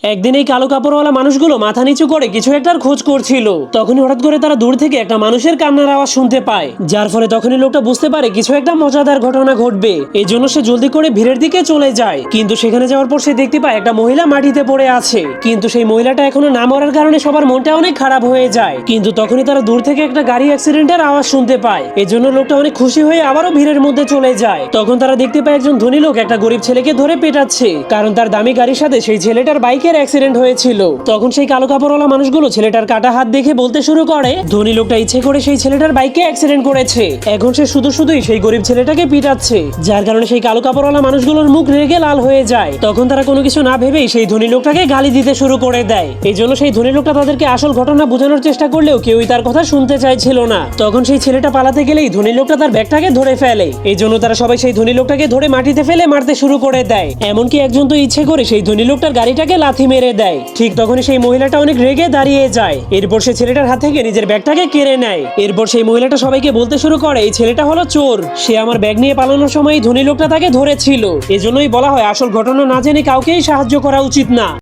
একদিন এই কালো কাপড়ওয়ালা মানুষগুলো মাথা নিচু করে কিছু একটার খোঁজ করছিল। তখনই হঠাৎ করে তারা দূর থেকে একটা মানুষের কান্নার আওয়াজ শুনতে পায়, যার ফলে তখনই লোকটা বুঝতে পারে কিছু একটা মজাদার ঘটনা ঘটবে। এই জন্য সে জলদি করে ভিড়ের দিকে চলে যায়। কিন্তু সেখানে যাওয়ার পর সে দেখতে পায় একটা মহিলা মাটিতে পড়ে আছে। কিন্তু সেই মহিলাটা এখনো না মরার কারণে সবার মনটা অনেক খারাপ হয়ে যায়। কিন্তু তখনই তারা দূর থেকে একটা গাড়ি অ্যাক্সিডেন্টের আওয়াজ শুনতে পায়। এই জন্য লোকটা অনেক খুশি হয়ে আবারও ভিড়ের মধ্যে চলে যায়। তখন তারা দেখতে পায় একজন ধনী লোক একটা গরিব ছেলেকে ধরে পেটাচ্ছে, কারণ তার দামি গাড়ির সাথে সেই ছেলেটার বাইকের অ্যাক্সিডেন্ট হয়েছিল। তখন সেই কালো কাপড়ওয়ালা মানুষগুলো ছেলেটার কাটা হাত দেখে বলতে শুরু করে, ধনী লোকটা ইচ্ছে করে সেই ছেলেটার বাইকে অ্যাক্সিডেন্ট করেছে, এখন সে শুধুই সেই গরিব ছেলেটাকে পিটাচ্ছে। যার কারণে সেই কালো কাপড়ওয়ালা মানুষগুলোর মুখ রেগে লাল হয়ে যায়। তখন তারা কোনো কিছু না ভেবেই সেই ধনী লোকটাকে গালি দিতে শুরু করে দেয়। এই জন্য সেই ধনী লোকটা তাদেরকে আসল ঘটনা বোঝানোর চেষ্টা করলেও কেউই তার কথা শুনতে চাইছিল না। তখন সেই ছেলেটা পালাতে গেলেই ধনী লোকটা তার ব্যাগটাকে ধরে ফেলে। এই জন্য তারা সবাই সেই ধনী লোকটাকে ধরে মাটিতে ফেলে মারতে শুরু করে দেয়। এমনকি একজন তো ইচ্ছে করে সেই ধনী লোকটার গাড়িটাকে লাথি মেরে দেয়। ঠিক তখনই সেই মহিলাটা অনেক রেগে দাঁড়িয়ে যায়। এরপর সে ছেলেটার হাত থেকে নিজের ব্যাগটাকে কেড়ে নেয়। এরপর সেই মহিলাটা সবাইকে বলতে শুরু করে, এই ছেলেটা হলো চোর, সে আমার ব্যাগ নিয়ে পালানোর সময় ধনী লোকটা তাকে ধরেছিল। এজন্যই বলা হয় আসল ঘটনা না জেনে কাউকেই সাহায্য করা উচিত না।